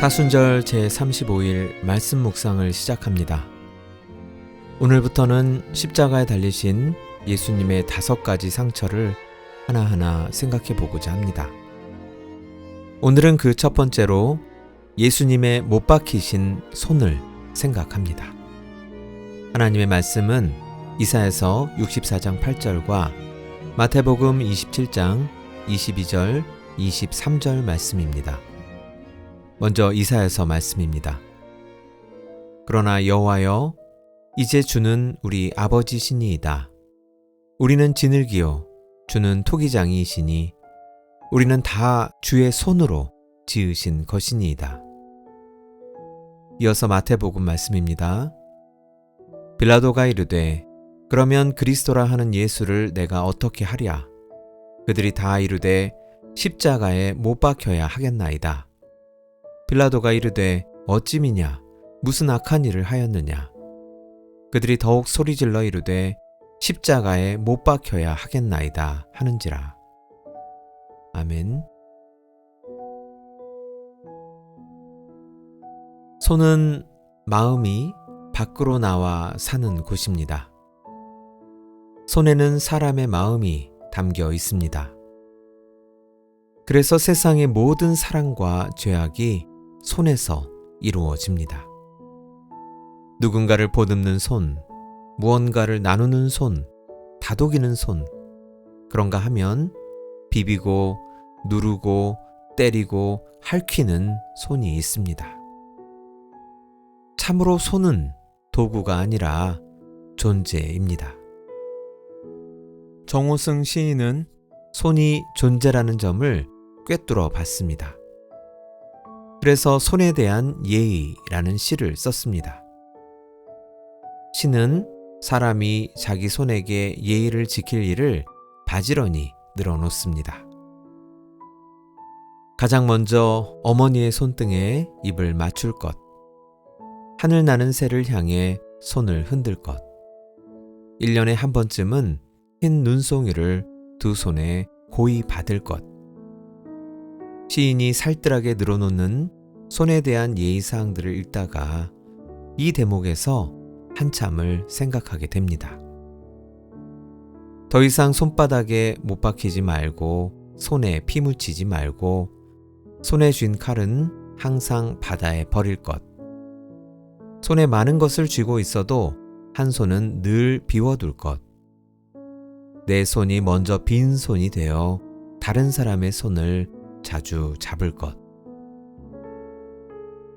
사순절 제35일 말씀 묵상을 시작합니다. 오늘부터는 십자가에 달리신 예수님의 5가지 상처를 하나하나 생각해 보고자 합니다. 오늘은 그 첫 번째로 예수님의 못 박히신 손을 생각합니다. 하나님의 말씀은 이사야서 64장 8절과 마태복음 27장 22절, 23절 말씀입니다. 먼저 이사야서 말씀입니다. 그러나 여호와여, 이제 주는 우리 아버지시니이다. 우리는 지늘기요, 주는 토기장이시니 우리는 다 주의 손으로 지으신 것이니이다. 이어서 마태복음 말씀입니다. 빌라도가 이르되, 그러면 그리스도라 하는 예수를 내가 어떻게 하랴? 그들이 다 이르되 십자가에 못 박혀야 하겠나이다. 빌라도가 이르되, 어찌미냐? 무슨 악한 일을 하였느냐? 그들이 더욱 소리질러 이르되 십자가에 못 박혀야 하겠나이다 하는지라. 아멘. 손은 마음이 밖으로 나와 사는 곳입니다. 손에는 사람의 마음이 담겨 있습니다. 그래서 세상의 모든 사랑과 죄악이 손에서 이루어집니다. 누군가를 보듬는 손, 무언가를 나누는 손, 다독이는 손, 그런가 하면 비비고 누르고 때리고 핥히는 손이 있습니다. 참으로 손은 도구가 아니라 존재입니다. 정호승 시인은 손이 존재라는 점을 꿰뚫어 봤습니다. 그래서 손에 대한 예의라는 시를 썼습니다. 시는 사람이 자기 손에게 예의를 지킬 일을 바지런히 늘어놓습니다. 가장 먼저 어머니의 손등에 입을 맞출 것, 하늘 나는 새를 향해 손을 흔들 것, 1년에 한 번쯤은 흰 눈송이를 두 손에 고이 받을 것, 시인이 살뜰하게 늘어놓는 손에 대한 예의사항들을 읽다가 이 대목에서 한참을 생각하게 됩니다. 더 이상 손바닥에 못 박히지 말고 손에 피 묻히지 말고 손에 쥔 칼은 항상 바다에 버릴 것, 손에 많은 것을 쥐고 있어도 한 손은 늘 비워둘 것, 내 손이 먼저 빈 손이 되어 다른 사람의 손을 자주 잡을 것.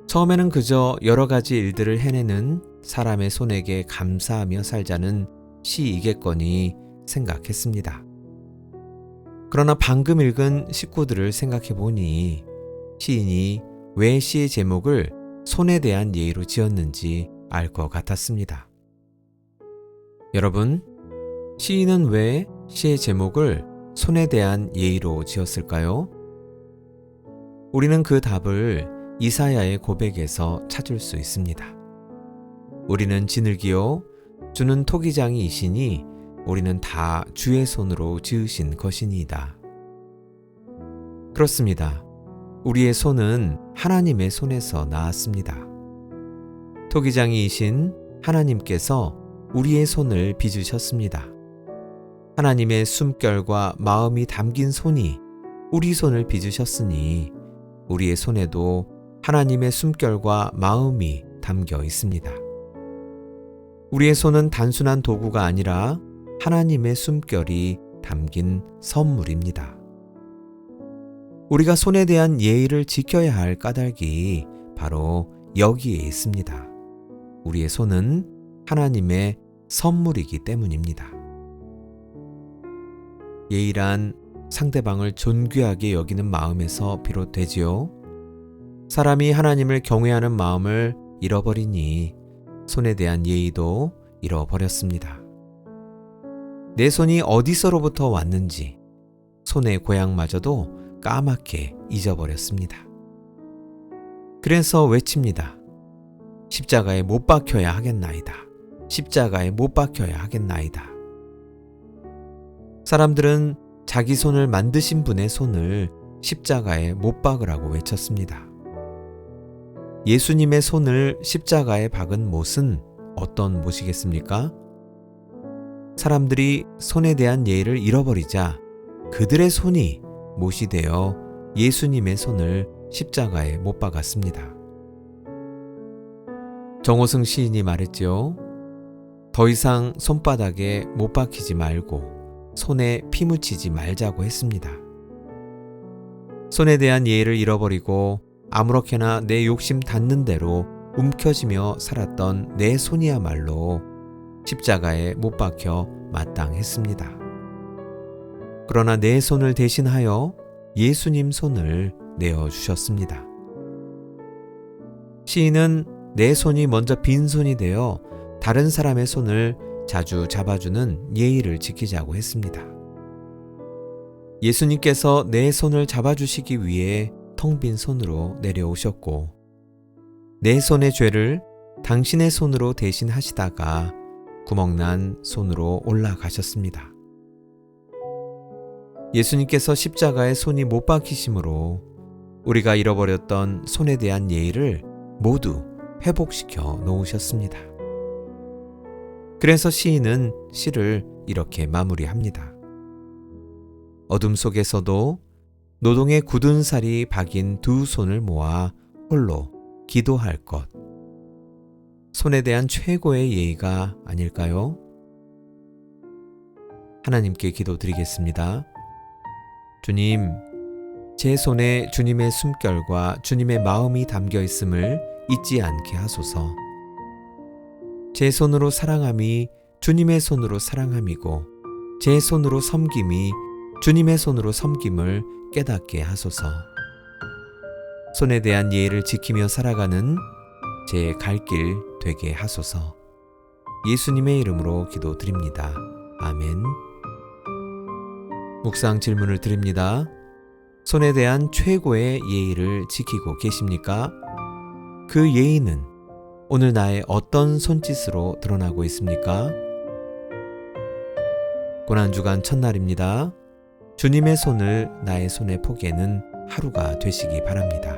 처음에는 그저 여러 가지 일들을 해내는 사람의 손에게 감사하며 살자는 시이겠거니 생각했습니다. 그러나 방금 읽은 식구들을 생각해 보니 시인이 왜 시의 제목을 손에 대한 예의로 지었는지 알 것 같았습니다. 여러분, 시인은 왜 시의 제목을 손에 대한 예의로 지었을까요? 우리는 그 답을 이사야의 고백에서 찾을 수 있습니다. 우리는 지늘기요, 주는 토기장이시니 우리는 다 주의 손으로 지으신 것이니이다. 그렇습니다. 우리의 손은 하나님의 손에서 나왔습니다. 토기장이신 하나님께서 우리의 손을 빚으셨습니다. 하나님의 숨결과 마음이 담긴 손이 우리 손을 빚으셨으니 우리의 손에도 하나님의 숨결과 마음이 담겨 있습니다. 우리의 손은 단순한 도구가 아니라 하나님의 숨결이 담긴 선물입니다. 우리가 손에 대한 예의를 지켜야 할 까닭이 바로 여기에 있습니다. 우리의 손은 하나님의 선물이기 때문입니다. 예의란 상대방을 존귀하게 여기는 마음에서 비롯되지요. 사람이 하나님을 경외하는 마음을 잃어버리니 손에 대한 예의도 잃어버렸습니다. 내 손이 어디서로부터 왔는지 손의 고향마저도 까맣게 잊어버렸습니다. 그래서 외칩니다. 십자가에 못 박혀야 하겠나이다. 십자가에 못 박혀야 하겠나이다. 사람들은 자기 손을 만드신 분의 손을 십자가에 못 박으라고 외쳤습니다. 예수님의 손을 십자가에 박은 못은 어떤 못이겠습니까? 사람들이 손에 대한 예의를 잃어버리자 그들의 손이 못이 되어 예수님의 손을 십자가에 못 박았습니다. 정호승 시인이 말했죠. 더 이상 손바닥에 못 박히지 말고 손에 피 묻히지 말자고 했습니다. 손에 대한 예의를 잃어버리고 아무렇게나 내 욕심 닿는 대로 움켜쥐며 살았던 내 손이야말로 십자가에 못 박혀 마땅했습니다. 그러나 내 손을 대신하여 예수님 손을 내어주셨습니다. 시인은 내 손이 먼저 빈손이 되어 다른 사람의 손을 자주 잡아주는 예의를 지키자고 했습니다. 예수님께서 내 손을 잡아주시기 위해 텅 빈 손으로 내려오셨고 내 손의 죄를 당신의 손으로 대신하시다가 구멍난 손으로 올라가셨습니다. 예수님께서 십자가에 손이 못 박히심으로 우리가 잃어버렸던 손에 대한 예의를 모두 회복시켜 놓으셨습니다. 그래서 시인은 시를 이렇게 마무리합니다. 어둠 속에서도 노동의 굳은 살이 박인 두 손을 모아 홀로 기도할 것. 손에 대한 최고의 예의가 아닐까요? 하나님께 기도드리겠습니다. 주님, 제 손에 주님의 숨결과 주님의 마음이 담겨 있음을 잊지 않게 하소서. 제 손으로 사랑함이 주님의 손으로 사랑함이고 제 손으로 섬김이 주님의 손으로 섬김을 깨닫게 하소서. 손에 대한 예의를 지키며 살아가는 제 갈 길 되게 하소서. 예수님의 이름으로 기도드립니다. 아멘. 묵상 질문을 드립니다. 손에 대한 최고의 예의를 지키고 계십니까? 그 예의는 오늘 나의 어떤 손짓으로 드러나고 있습니까? 고난주간 첫날입니다. 주님의 손을 나의 손에 포개는 하루가 되시기 바랍니다.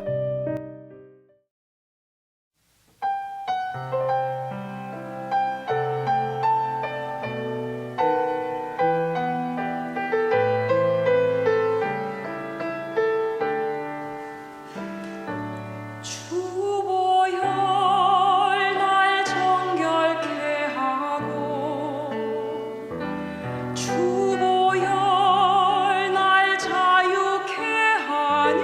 주보혈 날 자유케 하니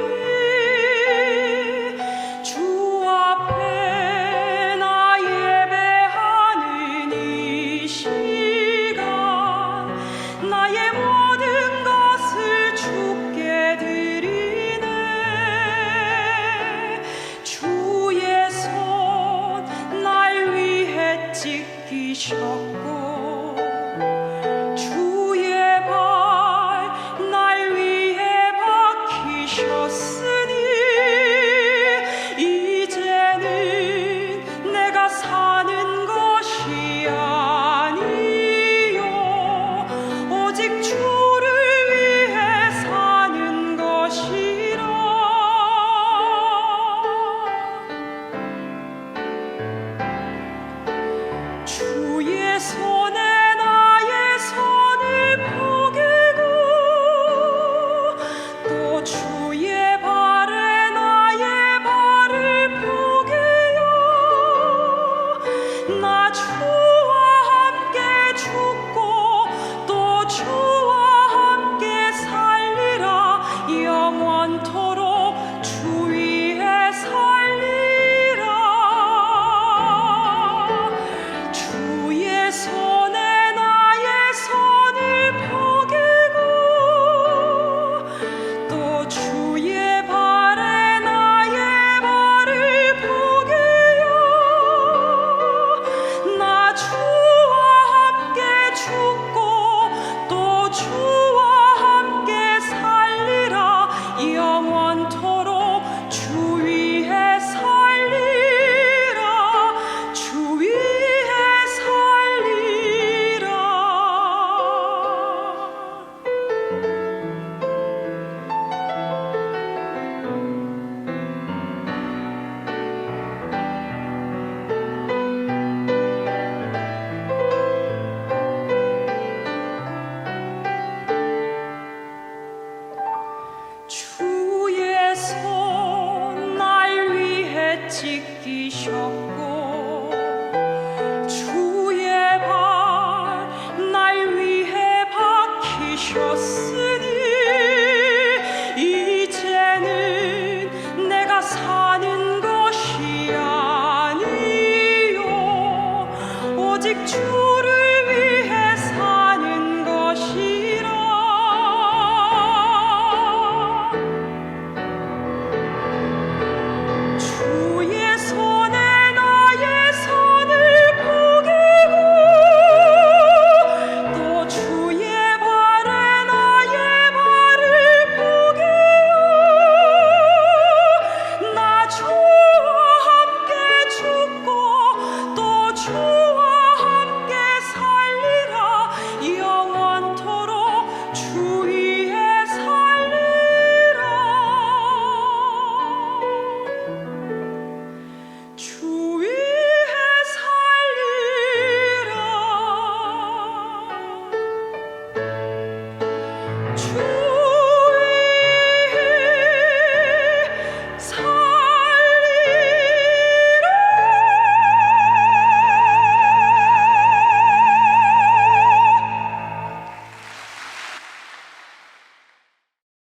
주의 손 날 위해 찢기